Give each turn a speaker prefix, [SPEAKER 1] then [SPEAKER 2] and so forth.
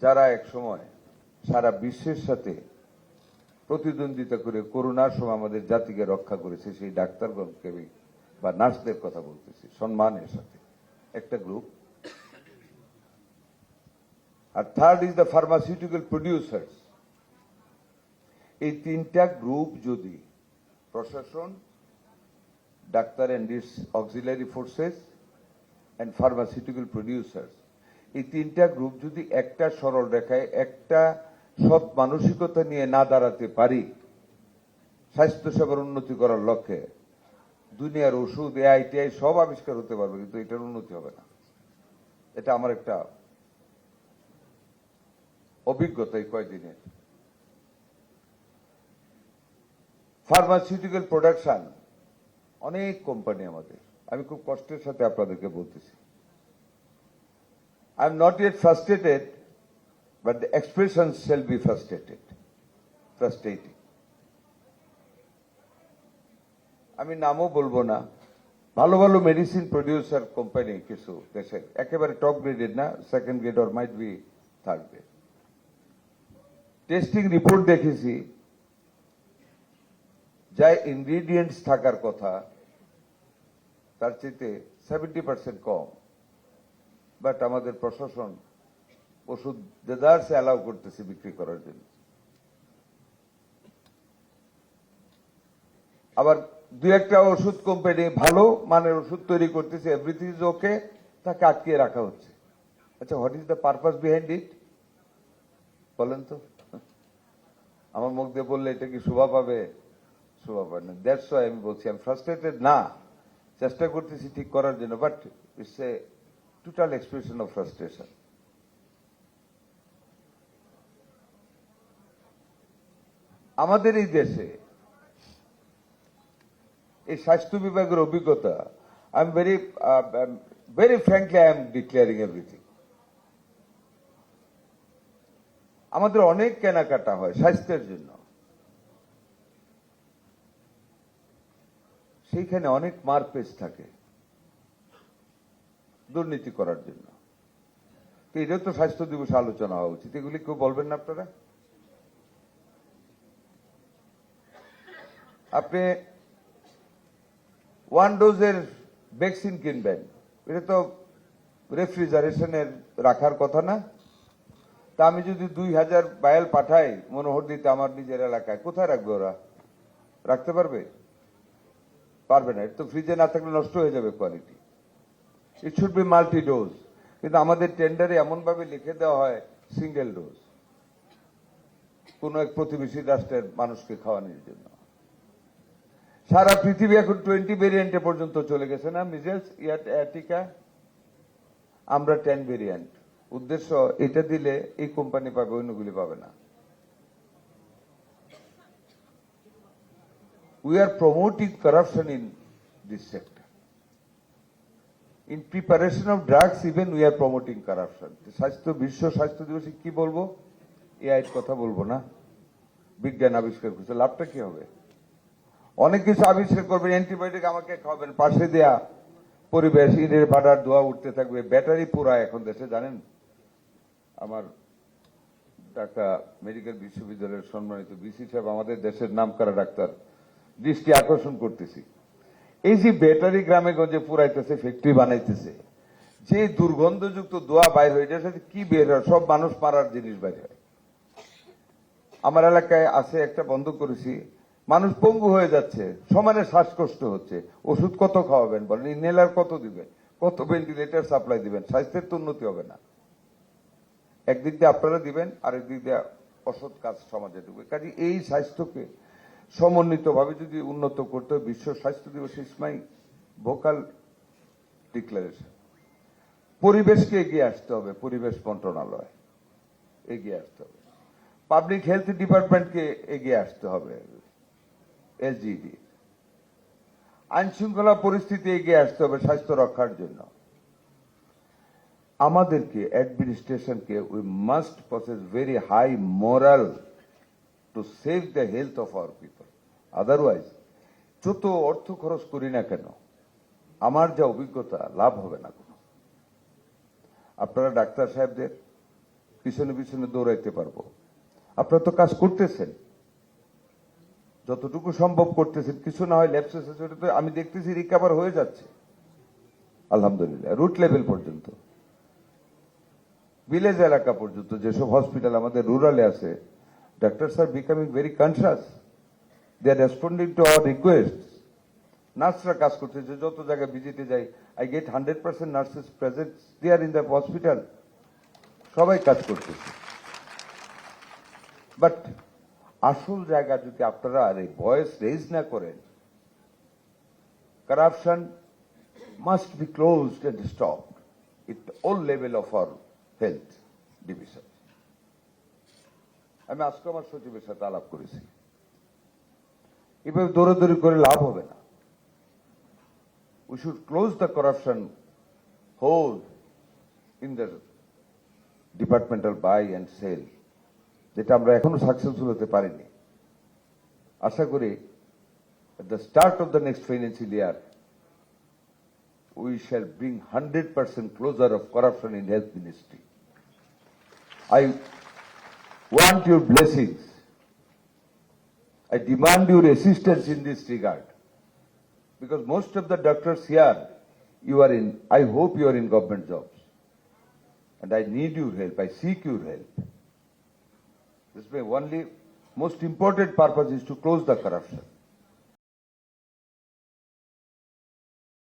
[SPEAKER 1] যারা একসময় সারা বিশ্বের সাথে প্রতিদ্বন্দ্বিতা করে করোনার সময় আমাদের জাতিকে রক্ষা করেছে, সেই ডাক্তারগণকে বা নার্সদের কথা বলতেছি সম্মানের সাথে একটা গ্রুপ। আর third is the pharmaceutical producers. এই তিনটা গ্রুপ যদি প্রশাসন, doctor and its auxiliary forces and pharmaceutical producers, এই তিনটা গ্রুপ যদি একটা সরল রেখায় একটা সৎ মানসিকতা নিয়ে না দাঁড়াতে পারি স্বাস্থ্যসেবার উন্নতি করার লক্ষ্যে, দুনিয়ার ওষুধ এআইটিআই সব আবিষ্কার হতে পারবে, কিন্তু এটার উন্নতি হবে না। এটা আমার একটা অভিজ্ঞতা এই কয়েকদিনের। ফার্মাসিউটিক্যাল প্রোডাকশন অনেক কোম্পানি আমাদের, আমি খুব কষ্টের সাথে আপনাদেরকে বলতেছি, I am not yet frustrated, but the expressions shall be frustrating. আমি নামও বলবো না, ভালো ভালো মেডিসিন প্রডিউসার কোম্পানি কিছু দেশের, একেবারে টপ গ্রেডেড না, second grade or might be third grade. Testing report দেখেছি, যা ইনগ্রিডিয়েন্টস থাকার কথা তার চাইতে 70% কম, বাট আমাদের প্রশাসন ওষুধ দেদারসে অ্যালাউ করতেছে বিক্রি করার জন্য। আবার দুই একটা ওষুধ কোম্পানি ভালো মানের ওষুধ তৈরি করতেছে, এভরিথিং ইজ ওকে, তাকে আটকে রাখা হচ্ছে। আচ্ছা, what is the purpose behind it বলেন তো? আমার মুখ দিয়ে বললে এটা কি শোভা পাবে? শোভা পাবে না। দ্যাটস ওয়াই আমি বলছি আমি ফ্রাস্ট্রেটেড না, চেষ্টা করতেছি ঠিক করার জন্য, but it's a total expression of frustration. আমাদের এই দেশে এই স্বাস্থ্য বিভাগের অভিজ্ঞতা, I am very frankly I am declaring everything. আমাদের অনেক কেনাকাটা হয় স্বাস্থ্যের জন্য, সেইখানে অনেক মারপেচ থাকে দুর্নীতি করার জন্য। তো এটা তো স্বাস্থ্য দিবসে আলোচনা হওয়া উচিত, এগুলি কেউ বলবেন না আপনারা? আপনি 1 ডোজের ভ্যাকসিন কিনবেন, এটা তো রেফ্রিজারেশনের রাখার কথা না? তা আমি যদি 2000 ভায়াল পাঠাই মনোহর দিতে আমার নিজের এলাকায়, কোথায় রাখবে ওরা? রাখতে পারবে? পারবে না। এটা তো ফ্রিজে না থাকলে নষ্ট হয়ে যাবে quality. It should be multi dose, কিন্তু আমাদের টেন্ডারে এমন ভাবে লিখে দেওয়া হয় সিঙ্গেল ডোজ, কোন এক প্রতিবেশী রাষ্ট্রের মানুষকে খাওয়ানোর জন্য। সারা পৃথিবী এখন 20 ভেরিয়েন্টে পর্যন্ত চলে গেছে না, মিজেলস, টিকা, আমরা 10 ভেরিয়েন্ট। উদ্দেশ্য এটা দিলে এই কোম্পানি পাবে, অন্যগুলি পাবে না। We are promoting corruption in this sector. In preparation of drugs, even we are promoting corruption. বিশ্ব স্বাস্থ্য দিবসে কি বলবো? এআই কথা বলবো না, বিজ্ঞান আবিষ্কার করছে, লাভটা কি হবে? অনেক কিছু আবিষ্কার করবেন, অ্যান্টিবায়োটিক আমাকে খাওয়াবেন, পাশে দেয়া পরিবেশ ইটের ভাটার ধোয়া উঠতে থাকবে, ব্যাটারি পুরা এখন দেশে। জানেন, আমার ঢাকা মেডিকেল বিশ্ববিদ্যালয়ের সম্মানিত বিসি সাহেব আমাদের দেশের নামকরা ডাক্তার, দৃষ্টি আকর্ষণ করতেছি, এই যে ব্যাটারি গ্রামে গঞ্জে পুরাইতেছে, ফ্যাক্টরি বানাইতেছে, যে দুর্গন্ধযুক্ত ধোয়া বাইর হয়, এটার সাথে কি বের হয়? সব মানুষ মারার জিনিস বাইর হয়। আমার এলাকায় আছে একটা, বন্ধ করেছি, মানুষ পঙ্গু হয়ে যাচ্ছে, সমানে শ্বাসকষ্ট হচ্ছে, ওষুধ কত খাওয়াবেন বলেন? ইনহেলার কত দিবেন? কত ভেন্টিলেটর সাপ্লাই দিবেন? স্বাস্থ্যের তো উন্নতি হবে না। একদিক দিয়ে আপনারা দিবেন, আরেক দিক দিয়ে অসৎ কাজ সমাজে ঢুকবে। কাজে এই স্বাস্থ্যকে সমন্বিতভাবে যদি উন্নত করতে হয়, বিশ্ব স্বাস্থ্য দিবস ইজ মাই ভোকাল ডিক্লারেশন। পরিবেশকে এগিয়ে আসতে হবে, পরিবেশ মন্ত্রণালয় এগিয়ে আসতে হবে, পাবলিক হেলথ ডিপার্টমেন্টকে এগিয়ে আসতে হবে, এসজিডি, আইন শৃঙ্খলা পরিস্থিতি এগিয়ে আসতে হবে স্বাস্থ্য রক্ষার জন্য। আমাদেরকে অ্যাডমিনিস্ট্রেশনকে we must possess very high moral to save the health of our people. Otherwise যত অর্থ খরচ করি না কেন, আমার যা অভিজ্ঞতা, লাভ হবে না কোনো। আপনারা ডাক্তার সাহেবদের পিছনে পিছনে দৌড়াইতে পারবো। আপনারা তো কাজ করতেছেন, যতটুকু সম্ভব করতেছেন, কিছু না হয় ল্যাপসেস আছে, ওটা তো আমি দেখতেছি রিকভার হয়ে যাচ্ছে আলহামদুলিল্লাহ, রুট লেভেল পর্যন্ত, ভিলেজ এলাকা পর্যন্ত, যেসব হসপিটাল আমাদের রুরালে আছে, doctors are becoming very conscious, they are responding to our request. নার্সরা কাজ করতেছে, যত জায়গায় ভিজিটে যাই, I get 100% nurses present there in the hospital, সবাই কাজ করতেছে। বাট আসল জায়গা যদি আপনারা আর এই ভয়েস রেজ না করেন, corruption must be closed and stopped at all level of our health division. আমি আজকে আমার সচিবের সাথে আলাপ করেছি, এভাবে দৌড়াদৌড়ি করে লাভ হবে না। We should close the corruption hole in the departmental buy and sell, যেটা আমরা এখনো সাকসেসফুল হতে পারিনি। আশা করি at the start of the next financial year we shall bring 100% closure of corruption in health ministry. I want your blessings. I demand your assistance in this regard, because most of the doctors here, I hope you are in government jobs, and I need your help, I seek your help. This is my only most important purpose, is to close the corruption.